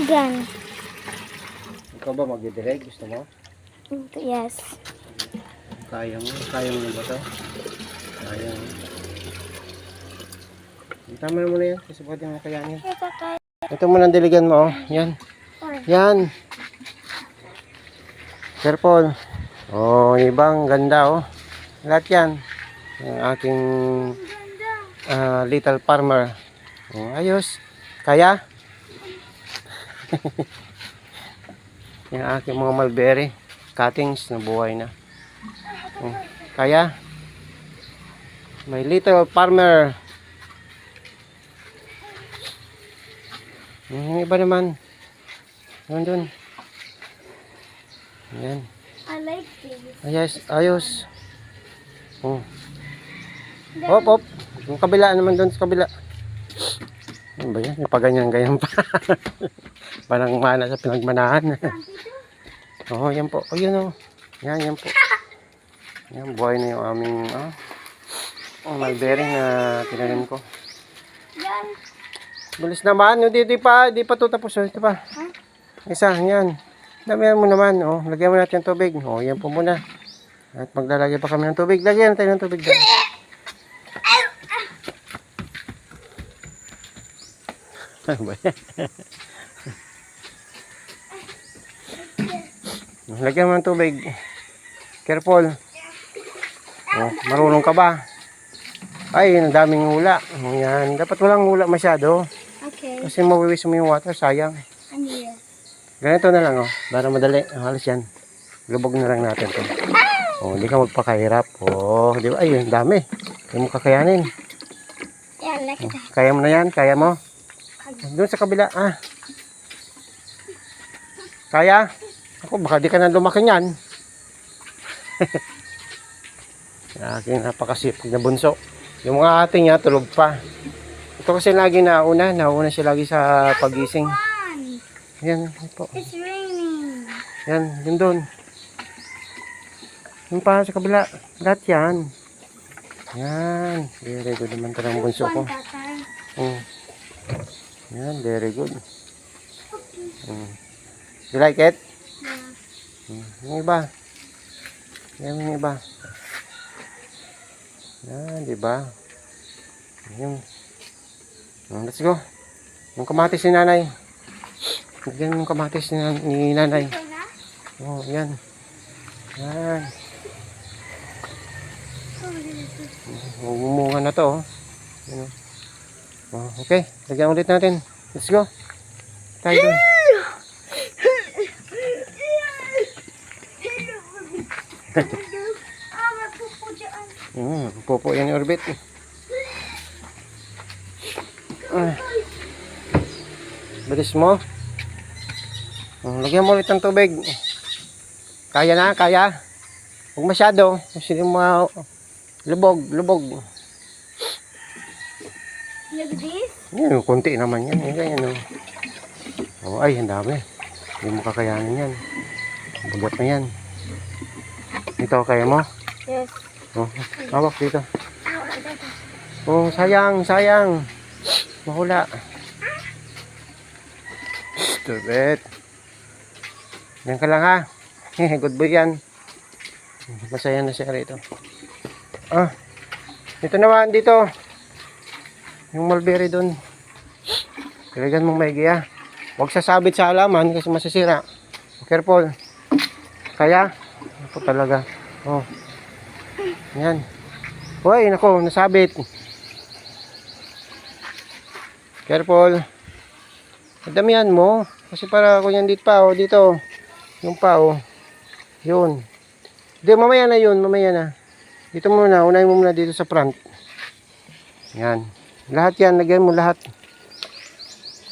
Gan. Ikaw ba magdidirect? Gusto mo? Yes. Kaya mo? Kaya mo ba ito? Kaya mo. Tama mo na yan. Kasi pwede mo kayanin. Ito muna ang diligan mo. Oh. Yan. Yan. Careful. Oh, ibang ganda oh. Lahat yan. Yung aking little farmer. Oh, ayos. Kaya? Yung aking mga mulberry cuttings na buhay na. Oh, kaya? My little farmer. Yung iba naman. Doon. Yan. I like this. Ayos, ayos. Oh. Hop. Yung kabila naman doon sa kabila. Ano ba yan? Yung paganyan-ganyan pa. Parang mana sa pinagmanahan. Oo, yan po. O, yun o. Yan po. Yan, buhay na yung aming mulberry na tinanim ko. Yan. Bilis naman. Di pa ito tapos. Ito pa. Isa, yan. Damihan mo naman. O, lagyan mo natin ng tubig. O, yan po muna. At maglalagay pa kami ng tubig. Lagyan natin ng tubig dyan. Ano ba yan? Lagyan mo ng tubig. Careful. Oh, marunong ka ba? Ay, ang daming hula. Oh, yan. Dapat walang hula masyado. Okay. Kasi mawiwis mo yung water. Sayang. And here. Ganito na lang, oh. Para madali. Halos yan. Lubog na lang natin to. Oh, hindi ka magpakahirap. Oh, di ba? Ay, ang dami. Hindi mo kakayanin. Yeah, like Oh, that. kaya mo na yan? Kaya mo? Doon sa kabila, Kaya? Ako, baka di ka na lumaki niyan. Aking napakasipag na bunso. Yung mga ating niya, tulog pa. Ito kasi lagi nauna siya lagi sa pagising. Yan, po. It's raining. Yan, yun doon. Yung pa sa kabila. Lahat yan. Yan. Very good naman ito ng bunso ko. Yan, very good. You like it? Yung iba. Yan, yung iba. Yan, diba? Yung. Let's go. Yung kamatis ni nanay. Yan yung kamatis ni nanay. Oh, yan. Yan. Umunga na to. Yan. Oh, okay. Lagyan ulit natin. Let's go. Tayo doon. Pupo yan yung orbit. Bilis mo. Lagyan mo ulit ng tubig. Kaya na, kaya. Huwag masyado. Kasi yung mga lubog. Look at this. Yan, konti naman yan. Ganyan, oh. Ay, ang dami. Hindi mo kakayanin yan. Bugat na yan. Ito, kaya mo? Yes. Oh, hawak dito. Oh, sayang. Mahula. Stupid. Yan ka lang ha. Good boy yan. Masaya na siya rito. Ito naman dito. Yung mulberry doon. Kailangan mong maigi ha. Huwag sasabit sa halaman kasi masisira. Careful. Kaya? Ako talaga. Oh. Yan. Hoy, nako, nasabit. Careful. Damihan mo. Kasi para kung yan dito pa, oh, dito. Yung pa, oh. Yun. Hindi, mamaya na yun, mamaya na. Dito muna, unahin mo muna dito sa front. Yan. Lahat yan, lagyan mo lahat.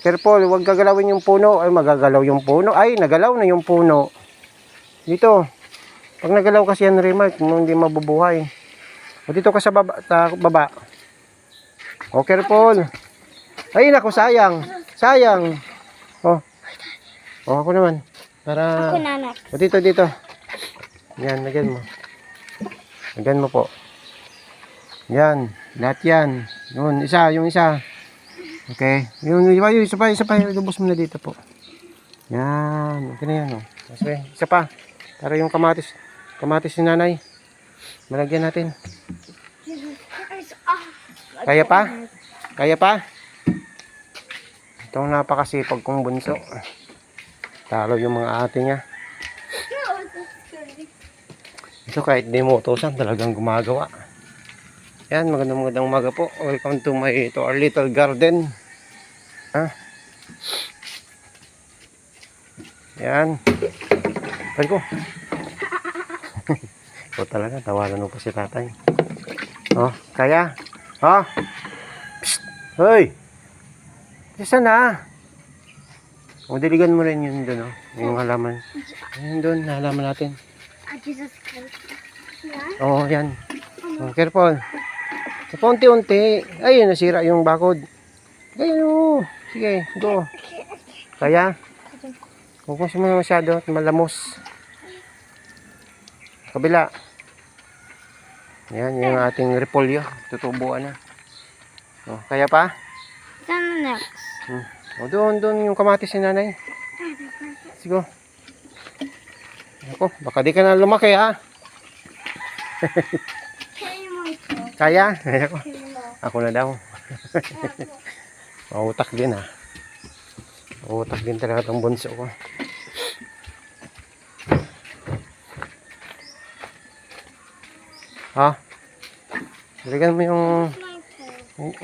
Careful, huwag gagalawin yung puno. Ay, magagalaw yung puno. Ay, nagalaw na yung puno. Dito. Pag nagalaw kasi yan, remark, hindi mabubuhay. O dito ka sa baba. O, careful. Ay, naku, sayang. O, ako naman. Para... Ako nanak. O, dito. Yan, lagyan mo. Lagyan mo po. Yan, lahat yan. Yun, yung isa. Okay. Yung isa pa. Lubos mo na dito po. Yan. Okay na yan. Oh. Okay. Isa pa. Para yung kamatis ni nanay. Malagyan natin. Jesus Christ. Ah. Kaya pa? Kaya pa? Itong napakasipag kong bunso. Talo yung mga ate niya. Ito kahit di mo utusan, talagang gumagawa. Yan, magandang umaga po. Welcome to our little garden. Ha? Yan. Pwede ko. Ito talaga, tawanan mo pa si tatay. Oh, kaya? Oh. Psst. Hoy. Saan na? O, diligan mo rin yun doon, oh. Yung halaman. Ayun doon, halaman natin. Ah, Jesus Christ. Yan. Oo, yan. Oh, careful. Sa paunti-unti. Ayun, nasira yung bakod. Ayun, oh. Sige, go. Kaya? Huwag mo sumama masyado at malamos. Kabila. Yan, yung ating repolyo. Tutubuan na. Oh, kaya pa? Saan next? O, doon yung kamatis ni nanay. Sige. Ako, baka di ka na lumaki, ha? Kaya mo ito. Kaya? Ako, Kaya mo. ako na daw. Mautak din, ha? Mautak din talaga itong bunso ko. Ha? Balikan mo yung...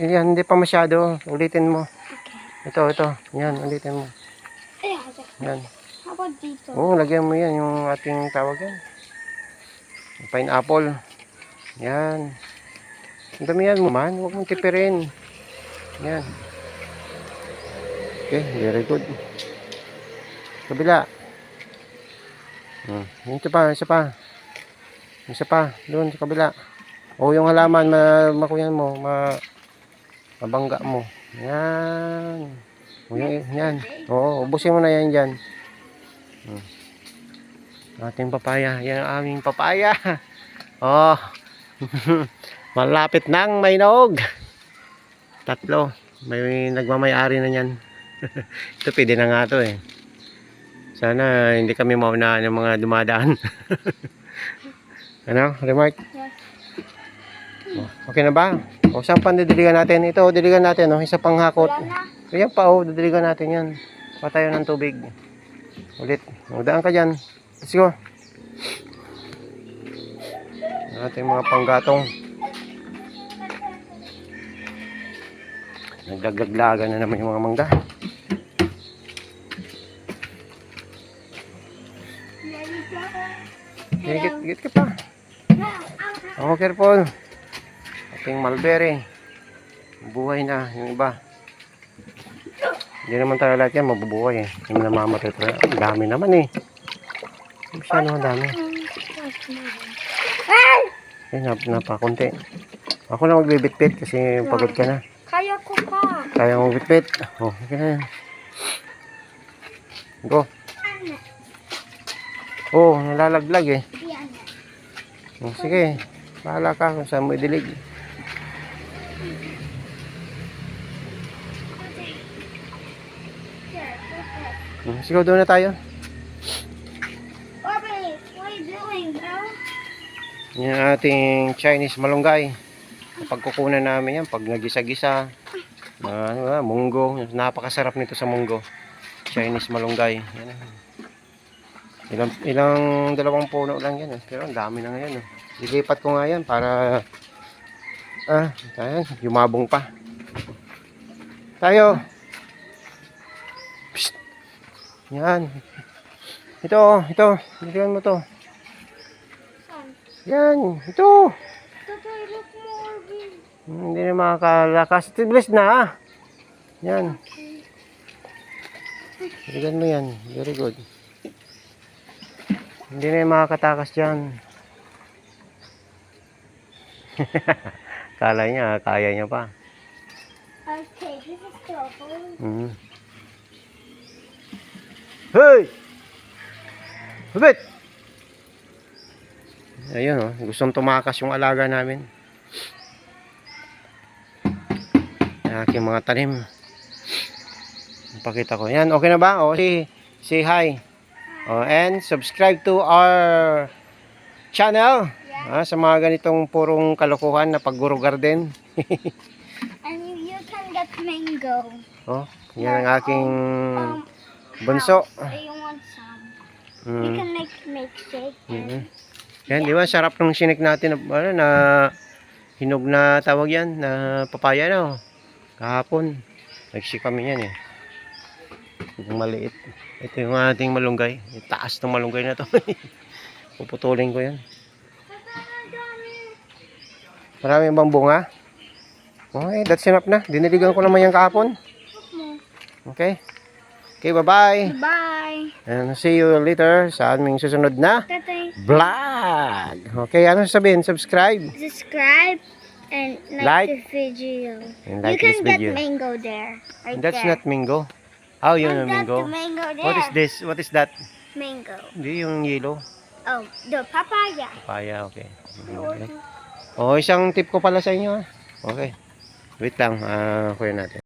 Yan, hindi pa masyado. Ulitin mo. Ito. Yan, ulitin mo. Yan. How about dito? Oo, lagyan mo yan. Yung ating tawag yan. Pineapple. Yan. Ang dami yan mo man. Huwag mong tipirin. Yan. Okay, very good. Kabila. Isa pa. Doon sa kabila. O yung halaman, makuyan mo, mabangga mo. Yan. O yan. Oo, ubusin mo na yan dyan. Ating papaya. Yan ang aming papaya. Oh. Malapit nang may nog. 3. May nagmamayari na yan. Ito pwede na nga to eh. Sana hindi kami maunahan ng mga dumadaan. Ano? Remark? Yes. Okay na ba? O saan pa didiligan natin? Ito, diligan natin. O, isa pang hakot. Wala na. Ayan pa, o, didiligan natin yan. Patayo ng tubig. Ulit. O, daan ka dyan. Let's go. Ating mga panggatong. Nagdagdaglagan na naman yung mga mangga. Git ka pa. Oh, careful. Ating mulberry. Buhay na yung iba. Hindi naman tayo lahat yan mabubuhay eh. Hindi namamatay tayo. Ang dami naman eh. Masyado ang dami. Eh, napakunti. Ako na magbibitbit kasi pagod ka na. Kaya ko pa. Kaya mo bitbit. Oh, okay na yan. Go. Oh, nalalaglag eh. Yan. Oh, sige. Bahala ka kung saan mo idilig. Sigaw doon na tayo. Bobby, what are you doing, bro? Yan ang ating Chinese malunggay. Pagkukunan namin yan, pag nagisa-gisa. Munggo. Napakasarap nito sa munggo. Chinese malunggay. Yan. Ilang 2 puno lang yan. Pero ang dami na ngayon. Ilipat ko nga yan para yumabong pa. Tayo. Psst. Yan. Ito. Dilihan mo to. Yan. Ito. Tatay, look more big. Hindi na makakalakas. Bilis na. Yan. Dilihan mo yan. Very good. Hindi na yung makakatakas dyan. Kala niya, kaya niya pa. Okay, this is trouble. Hey! Hubit! Ayun oh, gustong tumakas yung alaga namin. Aking mga tanim. Pakita ko. Yan, okay na ba? O, say hi. O, and subscribe to our channel. Sa mga ganitong purong kalokohan na pagguro garden. And you can get mango. Oh, yan ang aking bunso. Do you want some? You can make milkshake. Yan, di ba? Sarap ng sinik natin na hinog na tawag yan, na papaya na. Kahapon. Nagsik kami yan eh. Yung maliit. Ito yung ating malunggay. Yung taas ng malunggay na to. Puputulin ko yan. Maraming bang bunga? Okay, that's enough na. Diniligan ko naman yan kahapon. Okay. Okay, bye-bye. Bye. And see you later sa aming susunod na Tatay. vlog. Okay, ano sabihin? Subscribe. Subscribe and like the video. And like you can this get video. mango there. Right That's there. not mango. How yun And ang that's mango? the mango there. What is this? What is that? Mango. Hindi yung yellow. Oh, the papaya. Papaya, okay. Okay. Oh, isang tip ko pala sa inyo. Okay. Wait lang, kuya natin.